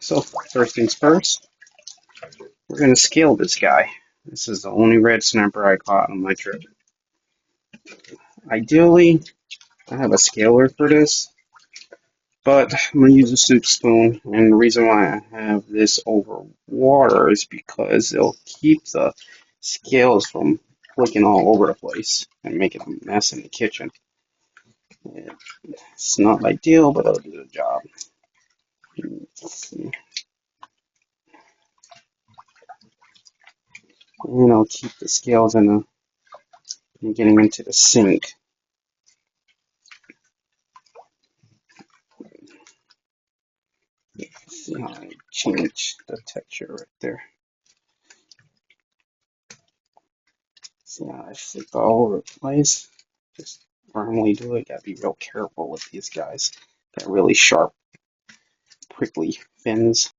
So first things first, we're going to scale this guy. This is the only red snapper I caught on my trip. Ideally, I have a scaler for this, but I'm going to use a soup spoon, and the reason why I have this over water is because it'll keep the scales from flicking all over the place and making a mess in the kitchen. It's not ideal, but it'll do the job. Let's see. And I'll keep the scales in getting into the sink. See how I change the texture right there. See how I flip all over the place. Just firmly do it. Gotta be real careful with these guys. Got really sharp, prickly fins.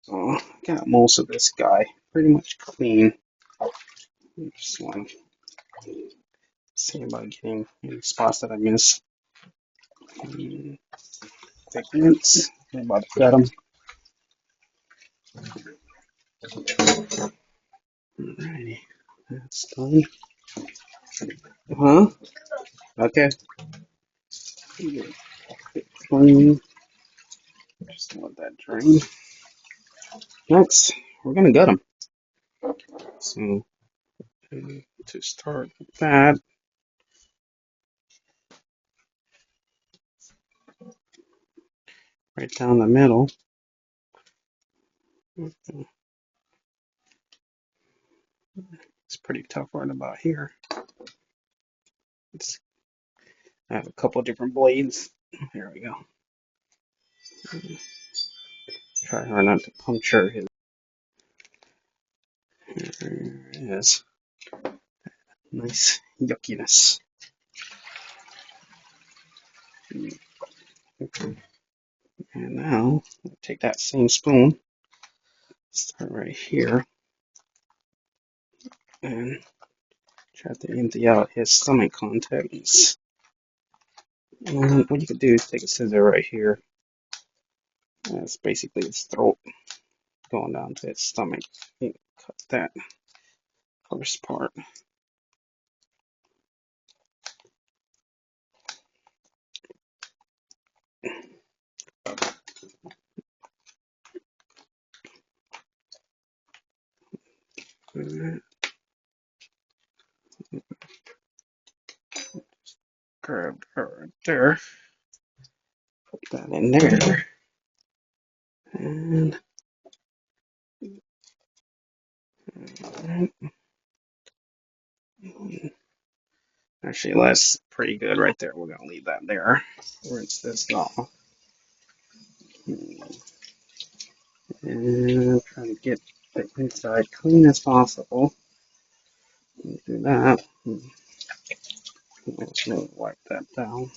So I got most of this guy pretty much clean. Just want to see about getting any spots that I miss. Thickness. I'm about to cut them. Alrighty, that's done. Huh? Okay. Clean. Just let that drain. Next, we're gonna gut them. So to start with that, right down the middle. It's pretty tough right about here. I have a couple different blades. Here we go. Try hard not to puncture his. There it is. Nice yuckiness. And now, take that same spoon, start right here, and try to empty out his stomach contents. And what you could do is take a scissor right here. That's basically his throat going down to his stomach. You cut that first part. Grab that right there. Put that in there. And actually, that's pretty good right there. We're gonna leave that there. Rinse this off. And try to get the inside clean as possible. Do that. Let's really wipe that down.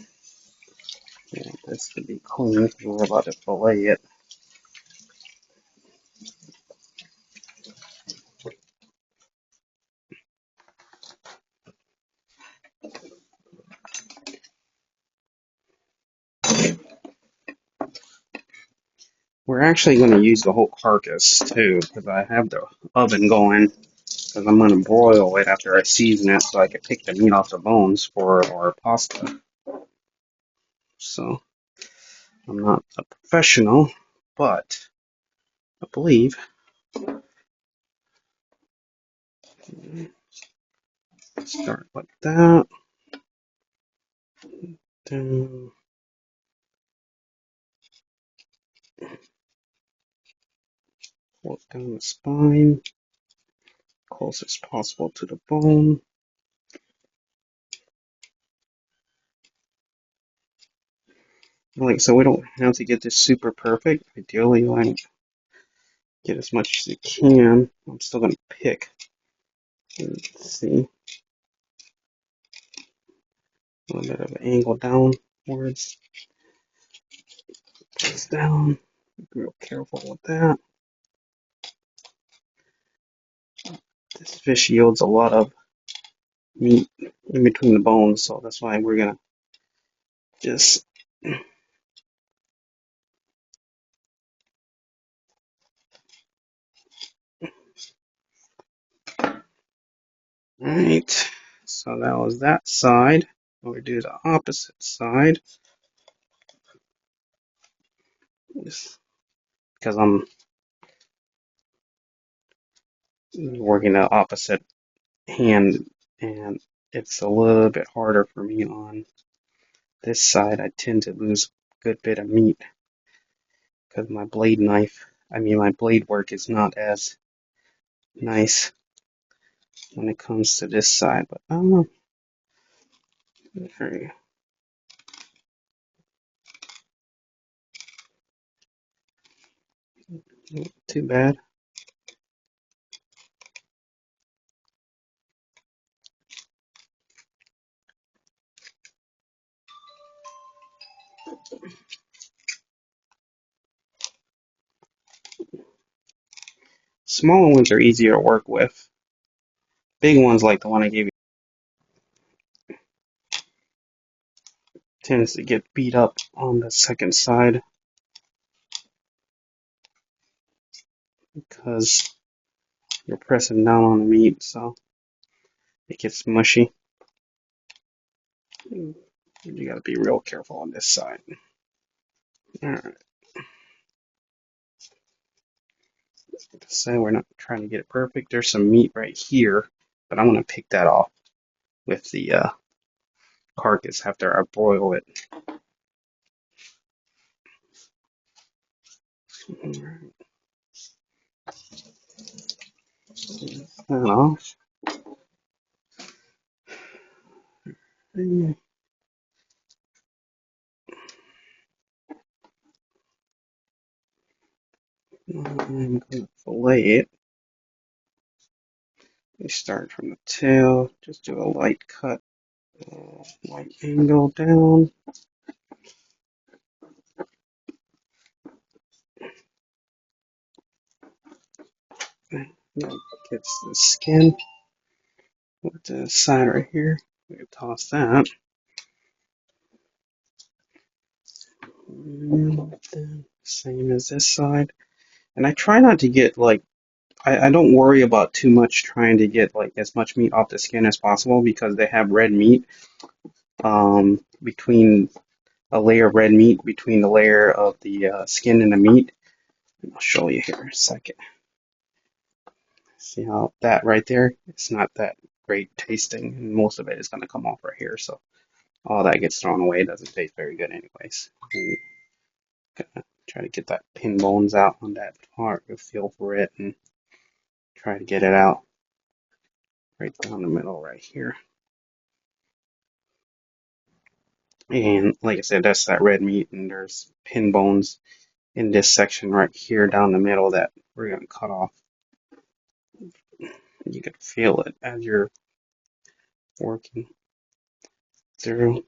Yeah, this to be clean. We're about to fillet it. We're actually going to use the whole carcass too, because I have the oven going. Because I'm going to broil it after I season it, so I can pick the meat off the bones for our pasta. So I'm not a professional, but I believe. Start like that. Then pull it down the spine, close as possible to the bone. Like, so we don't have to get this super perfect. Ideally, you want to get as much as you can. I'm still going to pick. Let's see. A little bit of an angle downwards. Press down. Be real careful with that. This fish yields a lot of meat in between the bones, so that's why we're going to just Alright, so that was that side. We'll do the opposite side. Just because I'm working the opposite hand and it's a little bit harder for me on this side. I tend to lose a good bit of meat because my blade knife, my blade work is not as nice when it comes to this side, but I don't know. Very, not too bad. Smaller ones are easier to work with. Big ones like the one I gave you tends to get beat up on the second side because you're pressing down on the meat, so it gets mushy. You gotta be real careful on this side. Alright. So we're not trying to get it perfect. There's some meat right here, but I'm gonna pick that off with the carcass after I broil it. That off. And I'm gonna fillet it. We start from the tail, just do a light cut, light angle down. That gets the skin with the side right here. We can toss that. And then same as this side. And I try not to get like I don't worry about too much trying to get like as much meat off the skin as possible because they have red meat between a layer of red meat between the layer of the skin and the meat. And I'll show you here in a second. See how that right there? It's not that great tasting, and most of it is going to come off right here. So all that gets thrown away. It doesn't taste very good, anyways. And gonna try to get that pin bones out on that part. You'll feel for it and try to get it out right down the middle right here. And like I said, that's that red meat, and there's pin bones in this section right here down the middle that we're going to cut off. You can feel it as you're working through,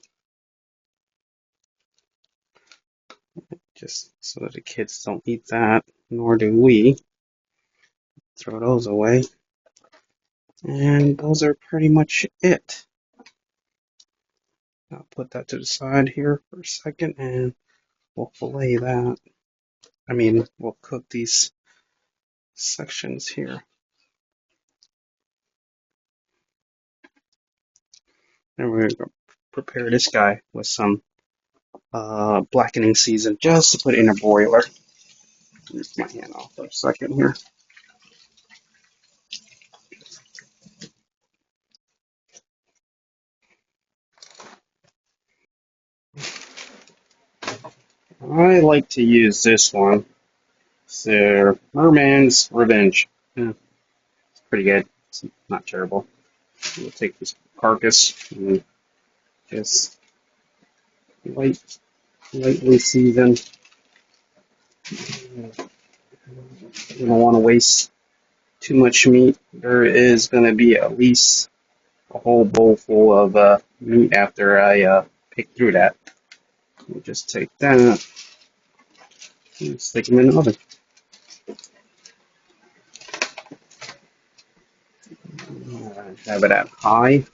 just so that the kids don't eat that, nor do we. Throw those away. And those are pretty much it. I'll put that to the side here for a second, and we'll fillet that. We'll cook these sections here. And we're going to prepare this guy with some blackening season just to put in a broiler. Get my hand off for a second here. I like to use this one. So, Merman's Revenge. Yeah, it's pretty good. It's not terrible. We'll take this carcass and just lightly season. You don't want to waste too much meat. There is going to be at least a whole bowl full of meat after I pick through that. We'll just take that and stick them in the oven. Have it at high,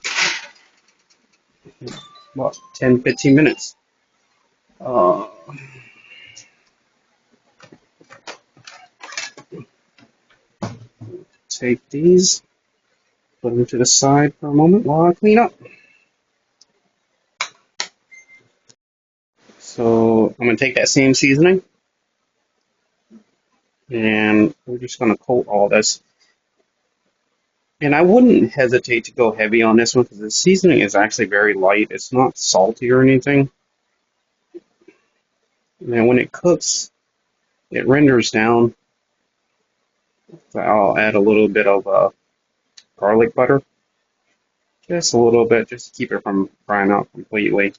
about 10-15 minutes. Uh, take these Put them to the side for a moment while I clean up. So I'm going to take that same seasoning and we're just going to coat all this. And I wouldn't hesitate to go heavy on this one because the seasoning is actually very light. It's not salty or anything. And then when it cooks, it renders down. So I'll add a little bit of garlic butter. Just a little bit, just to keep it from frying out completely.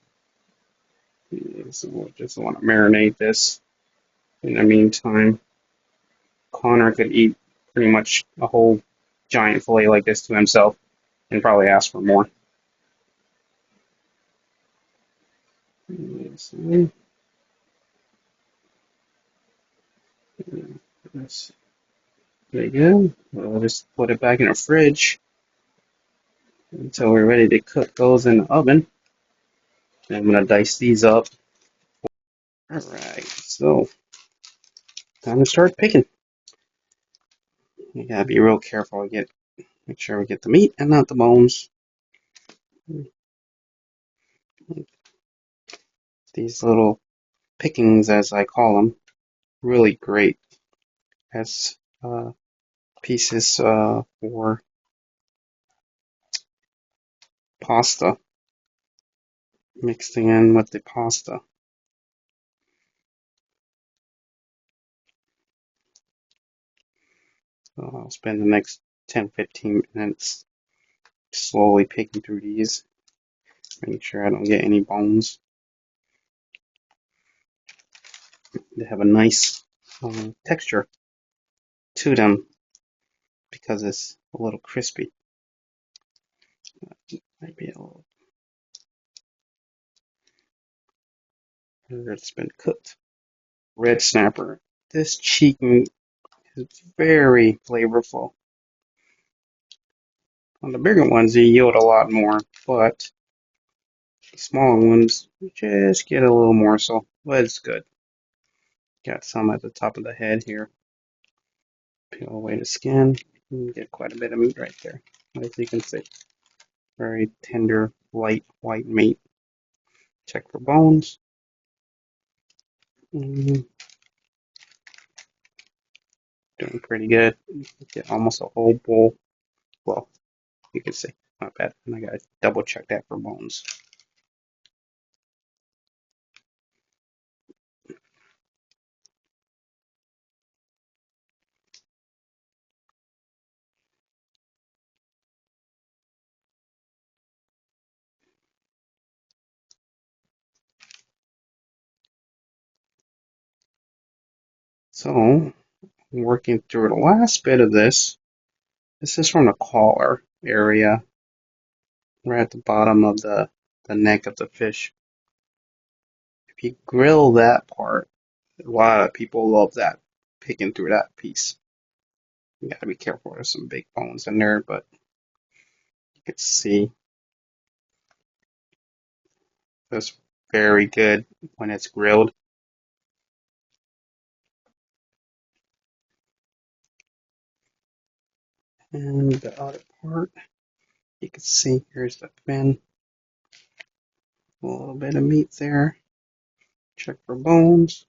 So we'll just want to marinate this. In the meantime, Connor could eat pretty much a whole giant fillet like this to himself and probably ask for more. So, that's pretty good. We'll just put it back in the fridge until we're ready to cook those in the oven. And I'm gonna dice these up. Alright, so time to start picking. You gotta be real careful. Make sure we get the meat and not the bones. These little pickings, as I call them, really great as pieces for pasta, mixing in with the pasta. So I'll spend the next 10-15 minutes slowly picking through these, making sure I don't get any bones. They have a nice texture to them because it's a little crispy. Might be a little it's been cooked. Red snapper. This cheek meat is very flavorful. On the bigger ones, they yield a lot more, but the smaller ones just get a little more so, but it's good. Got some at the top of the head here. Peel away the skin. You get quite a bit of meat right there. As you can see, very tender, light white meat. Check for bones. Doing pretty good. Get almost a whole bowl. Well, you can see, not bad. And I gotta double check that for bones. So, working through the last bit of this. This is from the collar area, right at the bottom of the neck of the fish. If you grill that part, a lot of people love that, picking through that piece. You gotta be careful, there's some big bones in there, but you can see it's very good when it's grilled. And the other part, you can see here's the fin. A little bit of meat there. Check for bones.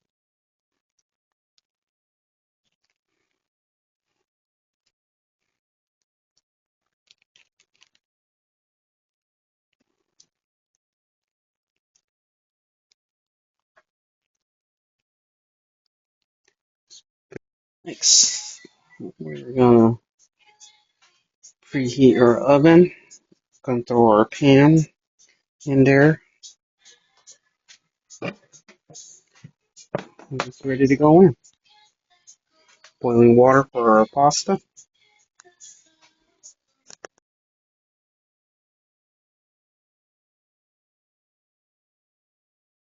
Next, we're gonna preheat our oven. Gonna throw our pan in there. And it's ready to go in. Boiling water for our pasta.